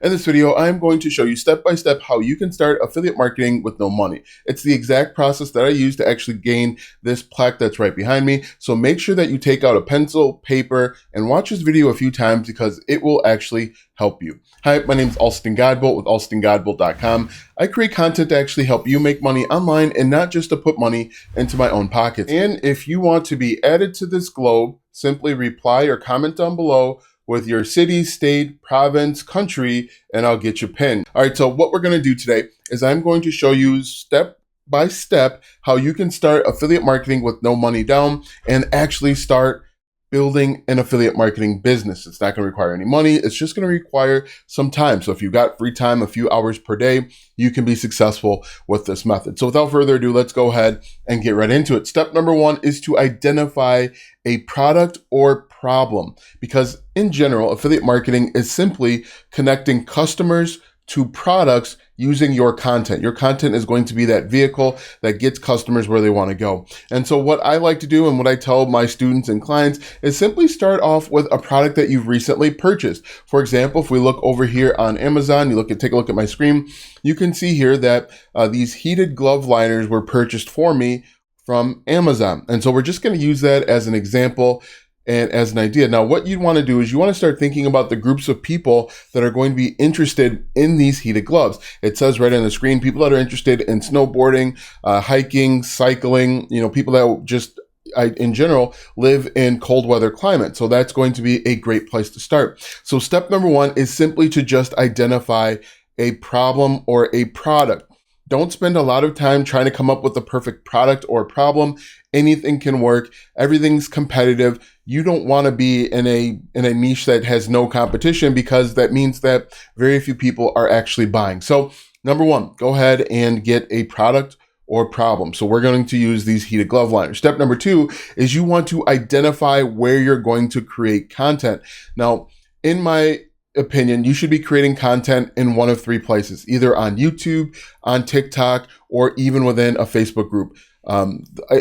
In this video, I'm going to show you step by step how you can start affiliate marketing with no money. It's the exact process that I use to actually gain this plaque that's right behind me. So make sure that you take out a pencil, paper, and watch this video a few times because it will actually help you. Hi, my name is Alston Godbolt with alstongodbolt.com. I create content to actually help you make money online and not just to put money into my own pockets. And if you want to be added to this globe, simply reply or comment down below with your city, state, province, country, and I'll get you pinned. All right, so what we're going to do today is I'm going to show you step by step how you can start affiliate marketing with no money down and actually start building an affiliate marketing business. It's not going to require any money. It's just going to require some time. So if you've got free time, a few hours per day, you can be successful with this method. So without further ado, let's go ahead and get right into it. Step number one is to identify a product or problem, because in general, affiliate marketing is simply connecting customers to products using your content. Your content is going to be that vehicle that gets customers where they want to go. And so what I like to do and what I tell my students and clients is simply start off with a product that you've recently purchased. For example, if we look over here on Amazon, take a look at my screen, you can see here that these heated glove liners were purchased for me from Amazon. And so we're just going to use that as an example and as an idea. Now, what you want to do is you want to start thinking about the groups of people that are going to be interested in these heated gloves. It says right on the screen, people that are interested in snowboarding, hiking, cycling, people that just in general live in cold weather climates. So that's going to be a great place to start. So step number one is simply to just identify a problem or a product. Don't spend a lot of time trying to come up with the perfect product or problem. Anything can work. Everything's competitive. You don't want to be in a niche that has no competition, because that means that very few people are actually buying. So number one, go ahead and get a product or problem. So we're going to use these heated glove liners. Step number two is you want to identify where you're going to create content. Now, in my opinion, you should be creating content in one of three places, either on YouTube, on TikTok, or even within a Facebook group.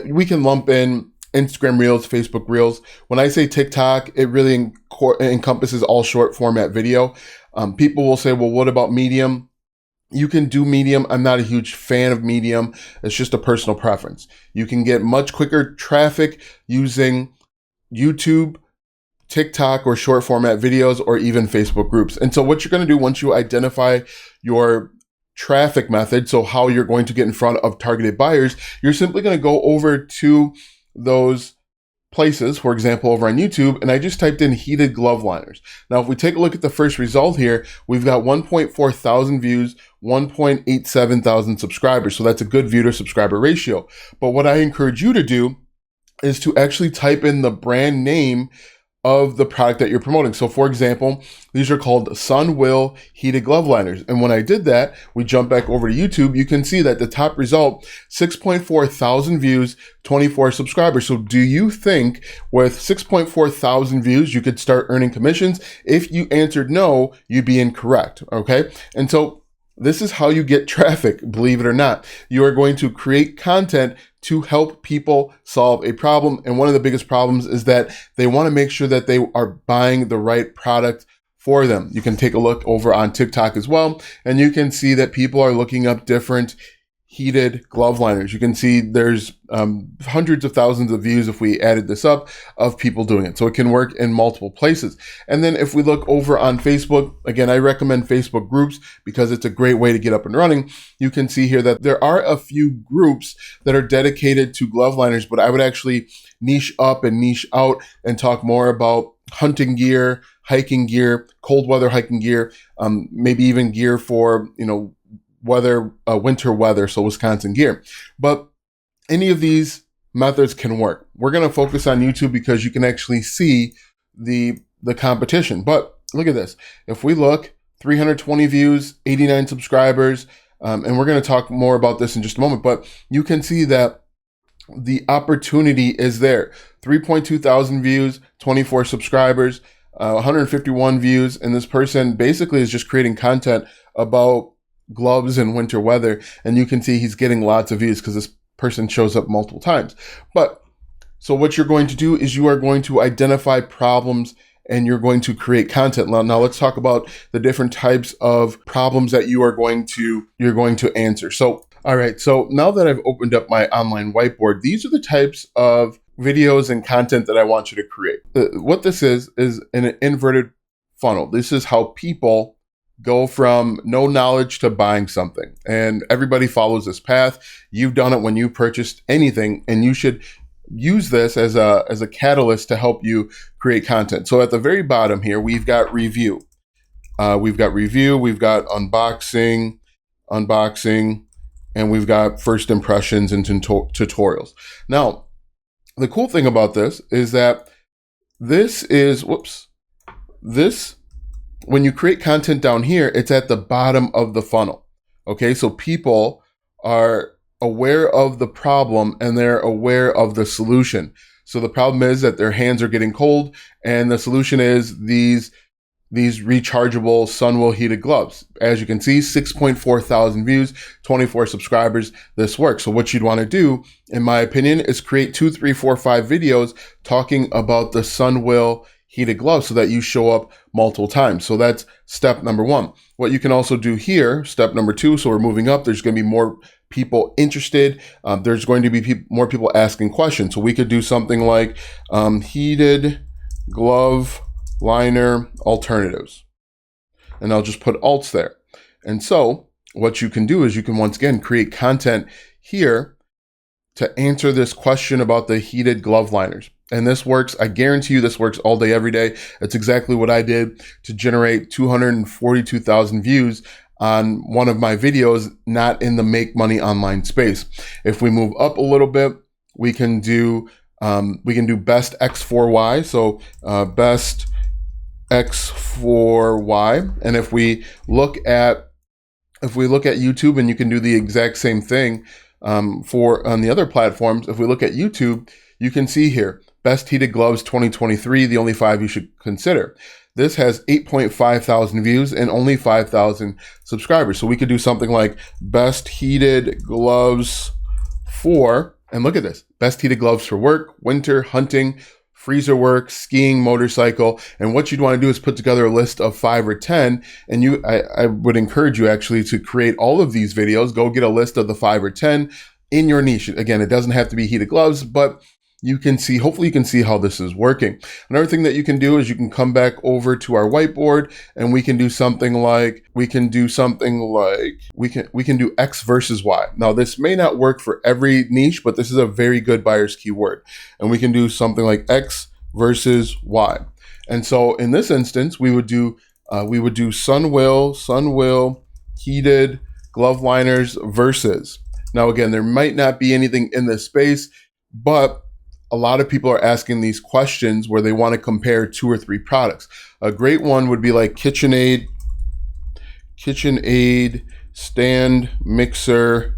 We can lump in Instagram Reels, Facebook Reels. When I say TikTok, it really encompasses all short format video. People will say, well, what about Medium? You can do Medium. I'm not a huge fan of Medium. It's just a personal preference. You can get much quicker traffic using YouTube, TikTok, or short format videos, or even Facebook groups. And so what you're going to do once you identify your traffic method, so how you're going to get in front of targeted buyers, you're simply going to go over to those places, for example, over on YouTube, and I just typed in heated glove liners. Now, if we take a look at the first result here, we've got 1.4 thousand views, 1.87 thousand subscribers. So that's a good view to subscriber ratio. But what I encourage you to do is to actually type in the brand name of the product that you're promoting. So for example, these are called Sunwill heated glove liners. And when I did that, we jump back over to YouTube, you can see that the top result, 6.4 thousand views, 24 subscribers. So do you think with 6.4 thousand views, you could start earning commissions? If you answered no, you'd be incorrect, okay? And so this is how you get traffic, believe it or not. You are going to create content to help people solve a problem. And one of the biggest problems is that they want to make sure that they are buying the right product for them. You can take a look over on TikTok as well, and you can see that people are looking up different heated glove liners. You can see there's hundreds of thousands of views if we added this up of people doing it. So it can work in multiple places. And then if we look over on Facebook, again, I recommend Facebook groups because it's a great way to get up and running. You can see here that there are a few groups that are dedicated to glove liners, but I would actually niche up and niche out and talk more about hunting gear, hiking gear, cold weather hiking gear, maybe even gear for, winter weather, so Wisconsin gear. But any of these methods can work. We're going to focus on YouTube because you can actually see the competition. But look at this. If we look, 320 views, 89 subscribers, and we're going to talk more about this in just a moment, but you can see that the opportunity is there. 3.2 thousand views, 24 subscribers, 151 views, and this person basically is just creating content about gloves and winter weather, and you can see he's getting lots of views because this person shows up multiple times. But so what you're going to do is you are going to identify problems and you're going to create content. Now let's talk about the different types of problems that you're going to answer. So, all right. So now that I've opened up my online whiteboard, these are the types of videos and content that I want you to create. What this is an inverted funnel. This is how people go from no knowledge to buying something. And everybody follows this path. You've done it when you purchased anything, and you should use this as a catalyst to help you create content. So at the very bottom here, we've got review. We've got unboxing, and we've got first impressions and tutorials. Now, the cool thing about this is that when you create content down here, it's at the bottom of the funnel. Okay, so people are aware of the problem and they're aware of the solution. So the problem is that their hands are getting cold, and the solution is these rechargeable Sunwell heated gloves. As you can see, 6.4 thousand views, 24 subscribers. This works. So what you'd want to do, in my opinion, is create 2, 3, 4, 5 videos talking about the Sunwell heated gloves so that you show up multiple times. So that's step number 1. What you can also do here, step number 2, so we're moving up, there's going to be more people interested. There's going to be more people asking questions. So we could do something like heated glove liner alternatives. And I'll just put alts there. And so what you can do is you can once again create content here to answer this question about the heated glove liners. And this works. I guarantee you this works all day, every day. It's exactly what I did to generate 242,000 views on one of my videos, not in the make money online space. If we move up a little bit, we can do best X4Y. So best X4Y. And if we look at YouTube, and you can do the exact same thing for on the other platforms. If we look at YouTube, you can see here, best heated gloves 2023, the only 5 you should consider. This has 8.5 thousand views and only 5,000 subscribers. So we could do something like best heated gloves for, and look at this, best heated gloves for work, winter, hunting, freezer work, skiing, motorcycle. And what you'd want to do is put together a list of 5 or 10. And I would encourage you actually to create all of these videos. Go get a list of the 5 or 10 in your niche. Again, it doesn't have to be heated gloves, but hopefully you can see how this is working. Another thing that you can do is you can come back over to our whiteboard, and we can do something like we can do X versus Y. Now this may not work for every niche, but this is a very good buyer's keyword. And we can do something like X versus Y. And so in this instance, we would do Sunwell heated glove liners versus. Now again, there might not be anything in this space, but a lot of people are asking these questions where they want to compare 2 or 3 products. A great one would be like KitchenAid stand mixer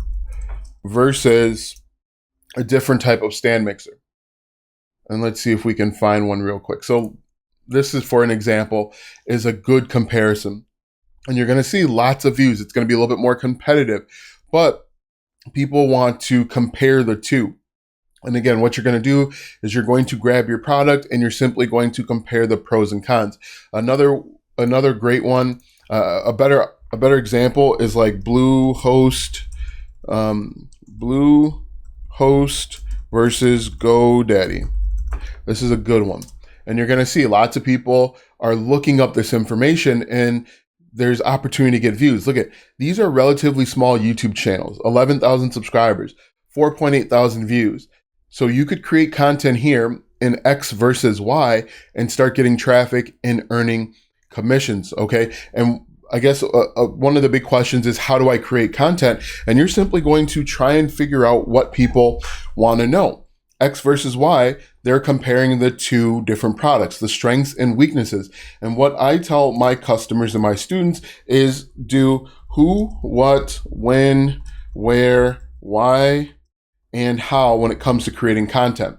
versus a different type of stand mixer. And let's see if we can find one real quick. So this is, for an example, is a good comparison. And you're going to see lots of views. It's going to be a little bit more competitive, but people want to compare the two. And again, what you're going to do is you're going to grab your product and you're simply going to compare the pros and cons. Another great one, a better example is like Bluehost versus GoDaddy. This is a good one. And you're going to see lots of people are looking up this information, and there's opportunity to get views. Look at, these are relatively small YouTube channels, 11,000 subscribers, 4.8 thousand views. So you could create content here in X versus Y and start getting traffic and earning commissions, okay? And I guess one of the big questions is, how do I create content? And you're simply going to try and figure out what people want to know. X versus Y, they're comparing the 2 different products, the strengths and weaknesses. And what I tell my customers and my students is do who, what, when, where, why, and how when it comes to creating content.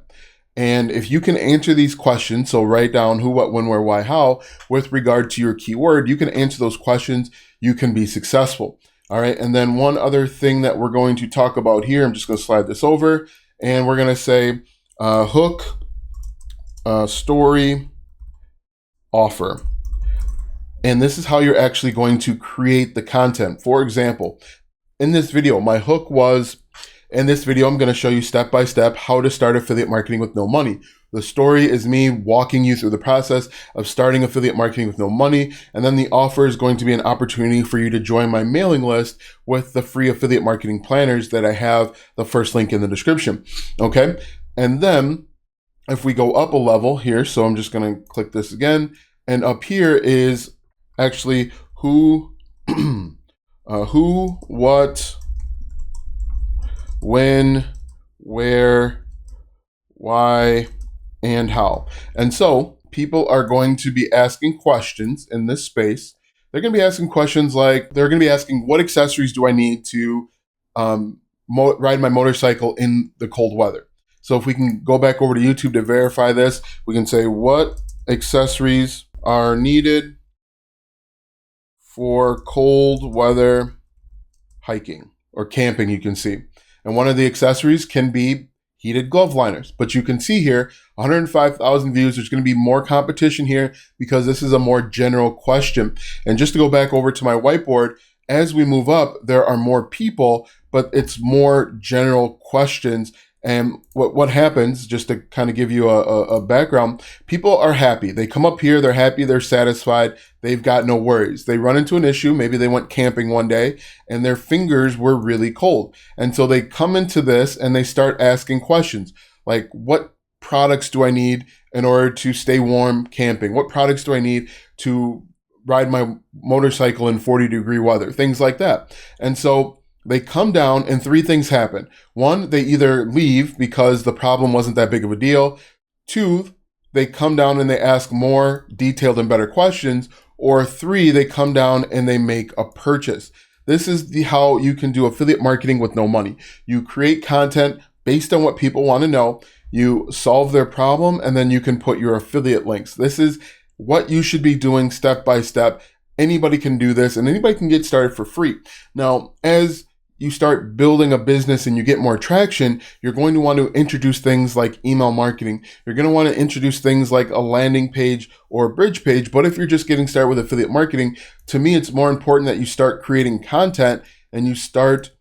And if you can answer these questions, so write down who, what, when, where, why, how, with regard to your keyword, you can answer those questions, you can be successful. All right. And then one other thing that we're going to talk about here, I'm just going to slide this over, and we're going to say hook, story, offer. And this is how you're actually going to create the content. For example, in this video, my hook was, in this video, I'm going to show you step by step how to start affiliate marketing with no money. The story is me walking you through the process of starting affiliate marketing with no money. And then the offer is going to be an opportunity for you to join my mailing list with the free affiliate marketing planners that I have, the first link in the description. Okay. And then if we go up a level here, so I'm just going to click this again. And up here is actually who, what, when, where, why, and how. And so people are going to be asking questions in this space. They're going to be asking questions like, they're going to be asking, what accessories do I need to ride my motorcycle in the cold weather? So if we can go back over to YouTube to verify this, we can say, what accessories are needed for cold weather hiking or camping, you can see. And one of the accessories can be heated glove liners. But you can see here, 105,000 views. There's going to be more competition here because this is a more general question. And just to go back over to my whiteboard, as we move up, there are more people, but it's more general questions. And what happens, just to kind of give you a background, people are happy. They come up here, they're happy, they're satisfied, they've got no worries. They run into an issue, maybe they went camping one day and their fingers were really cold. And so they come into this and they start asking questions like, what products do I need in order to stay warm camping? What products do I need to ride my motorcycle in 40-degree weather? Things like that. And so they come down and three things happen. One, they either leave because the problem wasn't that big of a deal. Two, they come down and they ask more detailed and better questions. Or three, they come down and they make a purchase. This is how you can do affiliate marketing with no money. You create content based on what people want to know. You solve their problem, and then you can put your affiliate links. This is what you should be doing step by step. Anybody can do this, and anybody can get started for free. Now, as you start building a business and you get more traction, you're going to want to introduce things like email marketing. You're going to want to introduce things like a landing page or a bridge page. But if you're just getting started with affiliate marketing, to me, it's more important that you start creating content and you start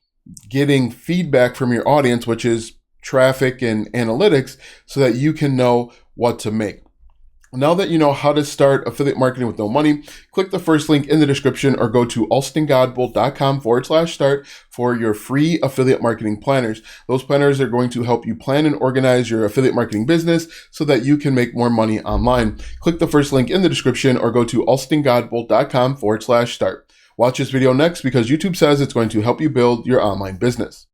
getting feedback from your audience, which is traffic and analytics, so that you can know what to make. Now that you know how to start affiliate marketing with no money, click the first link in the description or go to alstongodbolt.com/start for your free affiliate marketing planners. Those planners are going to help you plan and organize your affiliate marketing business so that you can make more money online. Click the first link in the description or go to alstongodbolt.com/start. Watch this video next because YouTube says it's going to help you build your online business.